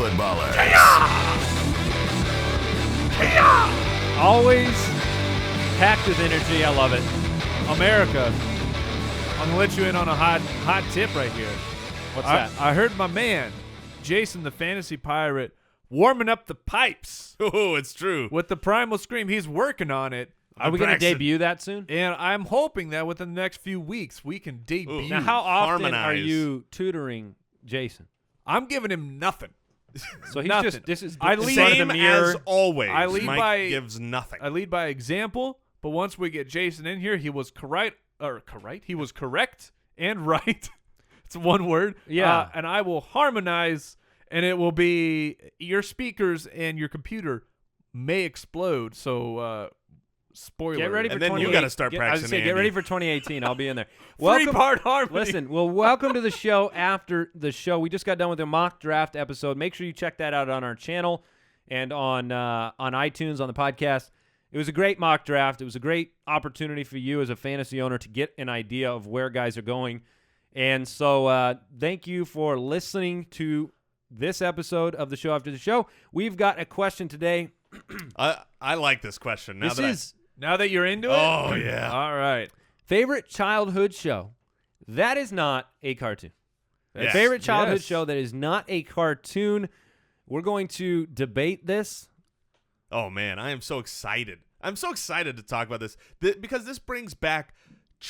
footballers. Always packed with energy. I love it. America, I'm going to let you in on a hot tip right here. What's that? I heard my man, Jason the Fantasy Pirate, warming up the pipes Oh, it's true. with the Primal Scream. He's working on it. Are we going to Braxton. debut that soon? And I'm hoping that within the next few weeks we can debut. Ooh. Now, how often are Harmonize. you tutoring Jason? I'm giving him nothing. So he's Nothing. this is I in lead- front of Same the mirror. as always. I lead Mike by- gives nothing. I lead by example, but once we get Jason in here, he was correct. He was correct and right. It's one word. Yeah. And I will harmonize, and it will be your speakers and your computer may explode. So, spoiler. Get ready for And then you 2018. gotta start I was practicing, say, get Andy. ready for 2018. I'll be in there. Welcome, Three-part harmony. listen, well, welcome to the show. After the show, we just got done with a mock draft episode. Make sure you check that out on our channel and on iTunes on the podcast. It was a great mock draft. It was a great opportunity for you as a fantasy owner to get an idea of where guys are going. And so thank you for listening to this episode of the show after the show. We've got a question today. I like this question. Now This that is Now that you're into it? Oh, yeah. All right. favorite childhood show. That is not a cartoon. Yes. Favorite childhood Yes. show that is not a cartoon. We're going to debate this. Oh, man, I am so excited. I'm so excited to talk about this because this brings back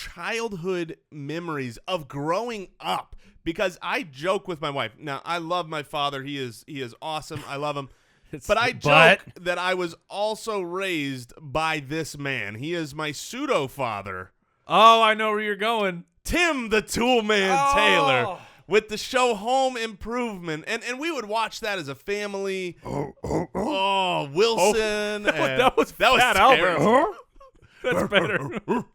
childhood memories of growing up. Because I joke with my wife. Now, I love my father. He is awesome. I love him. But I joke that I was also raised by this man. He is my pseudo-father, Oh, I know where you're going. Tim the Toolman Oh. Taylor, with the show Home Improvement. And we would watch that as a family. Oh, Wilson. that was Fat terrible. Albert. That's better.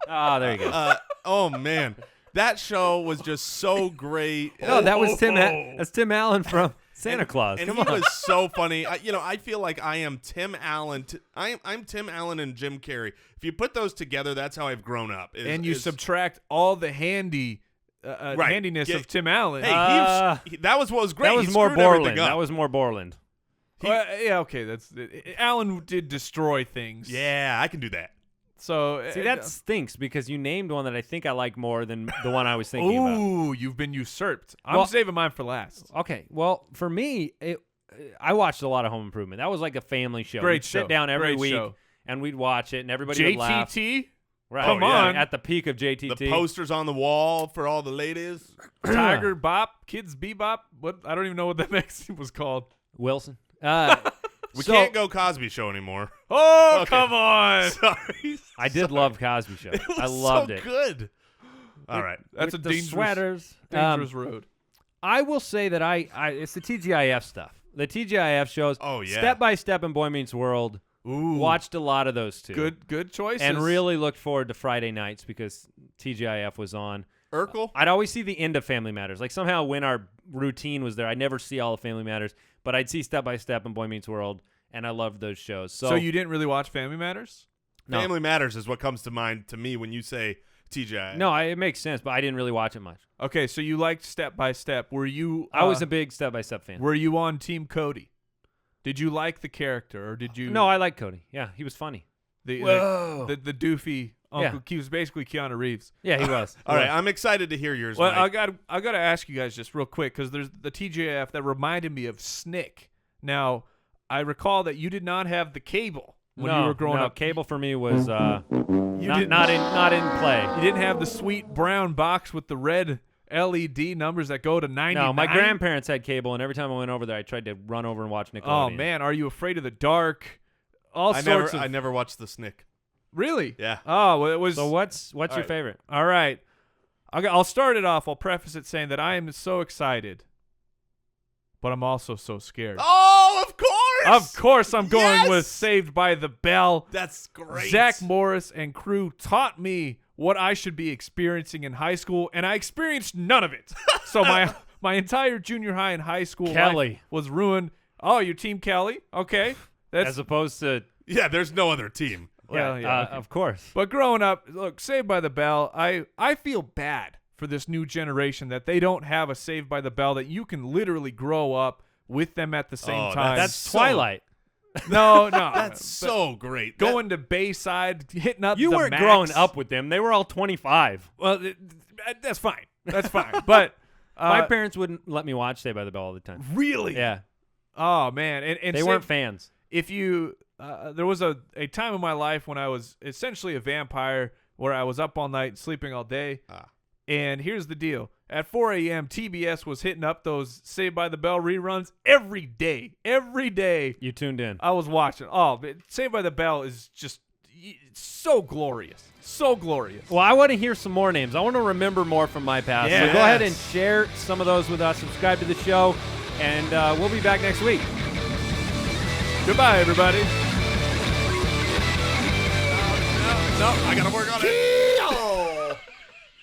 Ah, there you go. Oh, man. That show was just so great. No, that was Tim. That's Tim Allen from Santa Claus. And Come he on. was so funny. I feel like I am Tim Allen. I'm Tim Allen and Jim Carrey. If you put those together, that's how I've grown up. And you subtract all the handiness Yeah. of Tim Allen. Hey, that was what was great. That was He more screwed everything Borland. up. That was more Borland. Yeah, okay. Allen did destroy things. Yeah, I can do that. So See, that stinks because you named one that I think I like more than the one I was thinking about. Ooh, you've been usurped. I'm Well- saving mine for last. Okay, well, for me, I watched a lot of Home Improvement. That was like a family show. Great We'd show. sit down every Great week show. and we'd watch it, and everybody would laugh. JTT, Right, Come yeah, on. at the peak of JTT. The posters on the wall for all the ladies. Tiger Bop, Kids Bebop. What? I don't even know what that magazine was called. Wilson. We can't go Cosby Show anymore. Oh, Okay. come on. Sorry. I did love Cosby Show. It was I loved so it. good. All right. That's With a the dangerous, sweaters. dangerous road. I will say that it's the TGIF stuff. The TGIF shows. Oh, yeah. Step by Step and Boy Meets World. Ooh, Watched a lot of those too. good choices. And really looked forward to Friday nights because TGIF was on. Urkel? I'd always see the end of Family Matters. Like somehow when our routine was there, I'd never see all of Family Matters, but I'd see Step by Step and Boy Meets World, and I loved those shows. So, So you didn't really watch Family Matters? No. Family Matters is what comes to mind to me when you say TGI. No, it makes sense, but I didn't really watch it much. Okay, so you liked Step by Step. Were you? I was a big Step by Step fan. Were you on Team Cody? Did you like the character, or did you? No, I like Cody. Yeah, he was funny. the Whoa. the doofy uncle. Yeah. He was basically Keanu Reeves. Yeah, he was. All right, I'm excited to hear yours, Well, Mike. I got to ask you guys just real quick because there's the TGIF that reminded me of Snick. Now, I recall that you did not have the cable when you were growing up. Cable for me was You not, didn't- not in play. You didn't have the sweet brown box with the red LED numbers that go to 99. No, my grandparents had cable, and every time I went over there, I tried to run over and watch Nickelodeon. Oh man, are you afraid of the dark? All I sorts of. never watched the Snick. Really? Yeah. Oh, well, it was. So what's your right. favorite? All right. I'll start it off. I'll preface it saying that I am so excited, but I'm also so scared. Oh, of course. Of course, I'm going Yes! with Saved by the Bell. That's great. Zach Morris and crew taught me what I should be experiencing in high school, and I experienced none of it. So my entire junior high and high school Kelly. life was ruined. Oh, your team Kelly? Okay. That's As opposed to, Yeah, there's no other team. well, yeah, okay. of course. But growing up, look, Saved by the Bell, I feel bad for this new generation that they don't have a Saved by the Bell that you can literally grow up, with them at the same Oh, time. That's so- Twilight. no. That's but so great. going to Bayside, hitting up. You the weren't Max. growing up with them. They were all 25. Well, that's fine. That's fine. But My parents wouldn't let me watch Saved by the Bell all the time. really, Yeah, Oh man, and they weren't fans. if you there was a time in my life when I was essentially a vampire where I was up all night sleeping all day. And here's the deal. At 4 a.m., TBS was hitting up those Saved by the Bell reruns every day. Every day You tuned in. I was watching. Oh, but Saved by the Bell is just so glorious. So glorious. Well, I want to hear some more names. I want to remember more from my past. So go ahead and share some of those with us. Subscribe to the show, and we'll be back next week. Goodbye, everybody. No, I got to work on it.